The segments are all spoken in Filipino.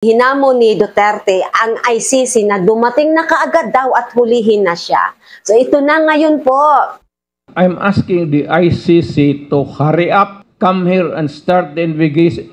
Hinamon ni Duterte ang ICC na dumating na kaagad daw at hulihin na siya. So ito na ngayon po. I'm asking the ICC to hurry up, come here and start the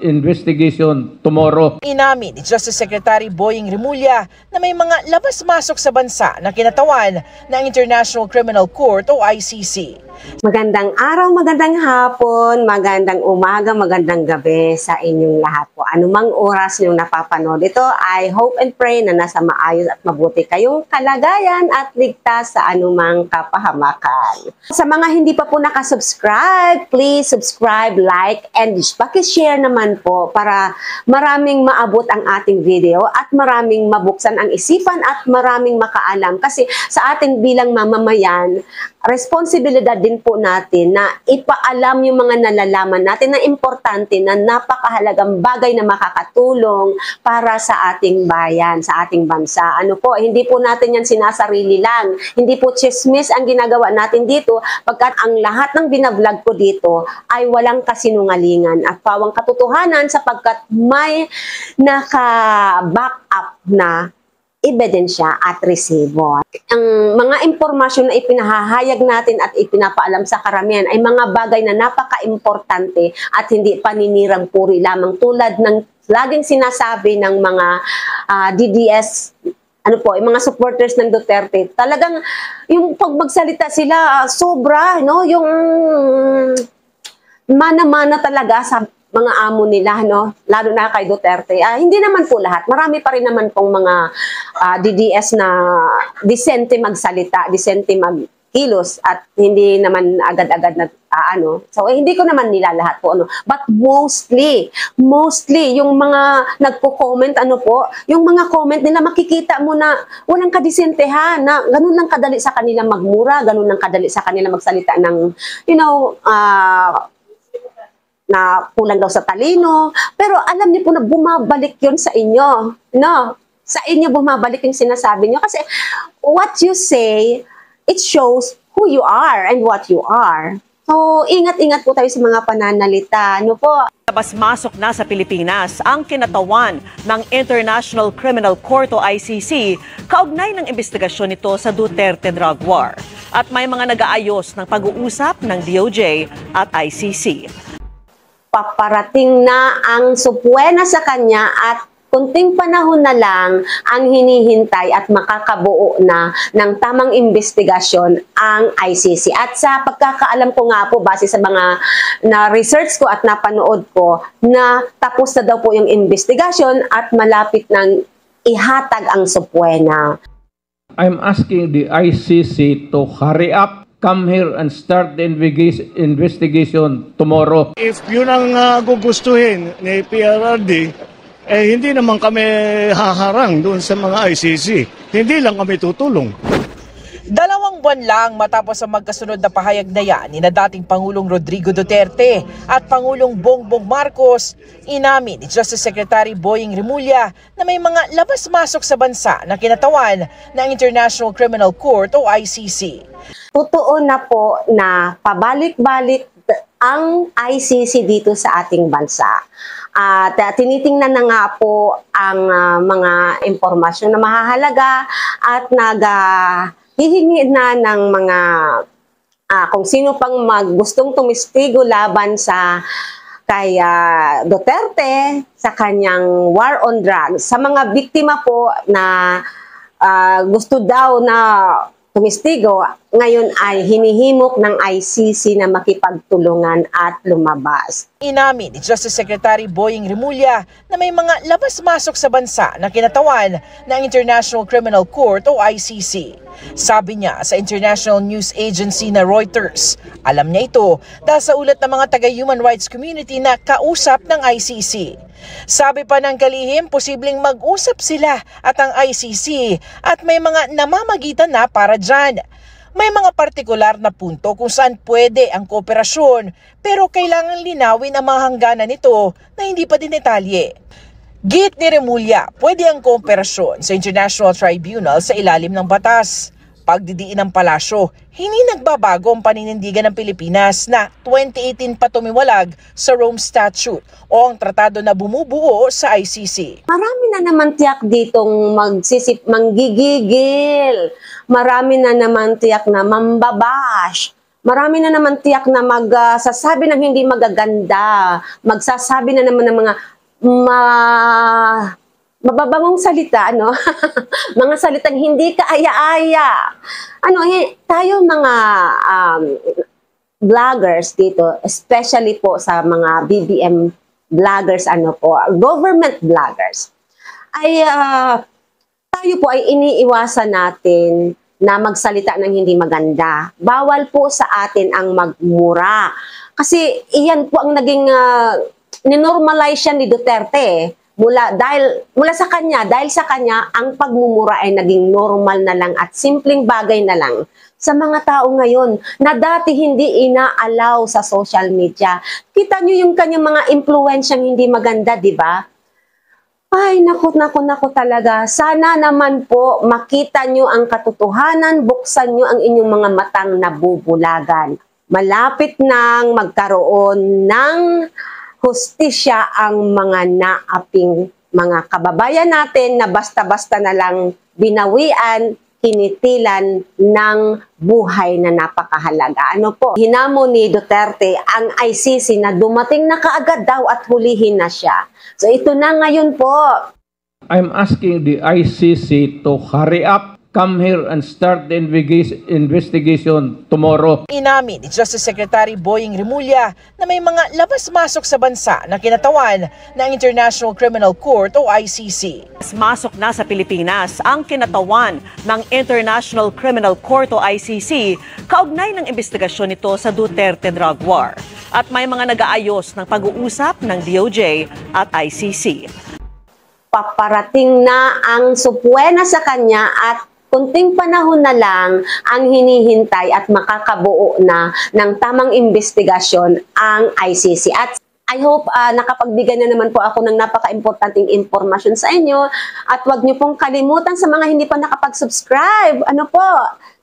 investigation tomorrow. Inamin ni Justice Secretary Boying Rimulya na may mga labas-masok sa bansa na kinatawan ng International Criminal Court o ICC. Magandang araw, magandang hapon, magandang umaga, magandang gabi sa inyong lahat po. Anumang oras niyong napapanood ito, I hope and pray na nasa maayos at mabuti kayong kalagayan at ligtas sa anumang kapahamakan. Sa mga hindi pa po nakasubscribe, please subscribe, like, and pakishare naman po para maraming maabot ang ating video at maraming mabuksan ang isipan at maraming makaalam. Kasi sa ating bilang mamamayan, responsibilidad din po natin na ipaalam yung mga nalalaman natin na importante na napakahalagang bagay na makakatulong para sa ating bayan, sa ating bansa. Ano po, hindi po natin yan sinasarili lang. Hindi po chismis ang ginagawa natin dito pagkat ang lahat ng binablog ko dito ay walang kasinungalingan at pawang katotohanan sapagkat may naka-back up na ebidensya at resibo. Ang mga impormasyon na ipinahahayag natin at ipinapaalam sa karamihan ay mga bagay na napaka-importante at hindi paninirang puri lamang tulad ng laging sinasabi ng mga DDS, ano po, yung mga supporters ng Duterte. Talagang yung pag magsalita sila, sobra, no? Yung mana-mana talaga sa mga amo nila, no? Lalo na kay Duterte. Hindi naman po lahat. Marami pa rin naman pong mga DDS na disente magsalita, disente magkilos at hindi naman agad-agad na ano. So hindi ko naman nila lahat po ano. But mostly yung mga nagko-comment ano po, yung mga comment nila makikita mo na walang kadisentehan, na ganun lang kadali sa kanila magmura, ganun lang kadali sa kanila magsalita ng na kulang daw sa talino. Pero alam niyo po na bumabalik yun sa inyo. No? Sa inyo bumabalik yung sinasabi niyo. Kasi what you say, it shows who you are and what you are. So, ingat-ingat po tayo sa mga pananalita. Ano po? Labas-masok na sa Pilipinas ang kinatawan ng International Criminal Court o ICC kaugnay ng investigasyon nito sa Duterte drug war. At may mga nag-aayos ng pag-uusap ng DOJ at ICC. Paparating na ang supwena sa kanya at kunting panahon na lang ang hinihintay at makakabuo na ng tamang investigasyon ang ICC. At sa pagkakaalam ko nga po, base sa mga na-research ko at napanood ko, na tapos na daw po yung investigasyon at malapit nang ihatag ang supwena. I'm asking the ICC to hurry up, come here and start the investigation tomorrow. If yun ang gugustuhin ni PRRD, hindi naman kami haharang doon sa mga ICC. Hindi lang kami tutulong. 2 buwan lang matapos ang magkasunod na pahayag na yan ni na dating Pangulong Rodrigo Duterte at Pangulong Bongbong Marcos, inamin ni Justice Secretary Boying Rimulya na may mga labas-masok sa bansa na kinatawan ng International Criminal Court o ICC. Totoo na po na pabalik-balik ang ICC dito sa ating bansa. At tinitingnan na nga po ang mga impormasyon na mahahalaga at hihingi na ng mga kung sino pang gustong tumistigo laban sa kay Duterte sa kanyang war on drugs. Sa mga biktima po na gusto daw na tumistigo, ngayon ay hinihimok ng ICC na makipagtulungan at lumabas. Inamin ni Justice Secretary Boying Rimulya na may mga labas-masok sa bansa na kinatawan ng International Criminal Court o ICC. Sabi niya sa international news agency na Reuters, alam niya ito dahil sa ulat ng mga taga-human rights community na kausap ng ICC. Sabi pa ng kalihim, posibleng mag-usap sila at ang ICC at may mga namamagitan na para dyan. May mga partikular na punto kung saan pwede ang kooperasyon pero kailangan linawin ang mga hangganan nito na hindi pa dinetalye. Git ni Rimulya, pwede ang kooperasyon sa International Tribunal sa ilalim ng batas. pagdidiin ng palasyo, hindi nagbabago ang paninindigan ng Pilipinas na 2018 pa tumiwalag sa Rome Statute o ang tratado na bumubuo sa ICC. Marami na naman tiyak ditong manggigigil. Marami na naman tiyak na mambabash. Marami na naman tiyak na magsasabi ng hindi magaganda. Magsasabi na naman ng mga mababangong salita, ano? Mga salitang hindi kaaya-aya. Tayo mga vloggers dito, especially po sa mga BBM vloggers, government vloggers, ay tayo po ay iniiwasan natin na magsalita ng hindi maganda. Bawal po sa atin ang magmura. Kasi iyan po ang naging ninormalize siya ni Duterte. Mula sa kanya, dahil sa kanya, ang pagmumura ay naging normal na lang at simpleng bagay na lang sa mga tao ngayon na dati hindi inaalaw sa social media. Kita nyo yung kanyang mga impluensyang hindi maganda, di ba? Ay, naku talaga. Sana naman po makita nyo ang katotohanan, buksan nyo ang inyong mga matang nabubulagan. Malapit nang magkaroon ng hustisya ang mga naaping mga kababayan natin na basta-basta na lang binawian, kinitilan ng buhay na napakahalaga. Hinamo ni Duterte ang ICC na dumating na kaagad daw at hulihin na siya. So ito na ngayon po. I'm asking the ICC to hurry up, come here and start the investigation tomorrow. Inamin ni Justice Secretary Boying Remulla na may mga labas-masok sa bansa na kinatawan ng International Criminal Court o ICC. Masok na sa Pilipinas ang kinatawan ng International Criminal Court o ICC kaugnay ng investigasyon nito sa Duterte drug war. At may mga nag-aayos ng pag-uusap ng DOJ at ICC. Paparating na ang supwena sa kanya at kunting panahon na lang ang hinihintay at makakabuo na ng tamang investigasyon ang ICC. At I hope nakapagbigay na naman po ako ng napaka-importanting impormasyon sa inyo at huwag niyo pong kalimutan sa mga hindi pa nakapag-subscribe.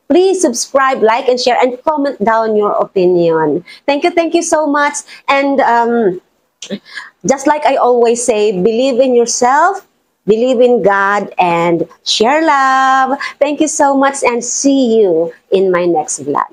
Please subscribe, like, and share, and comment down your opinion. Thank you so much. And just like I always say, believe in yourself, believe in God, and share love. Thank you so much, and see you in my next vlog.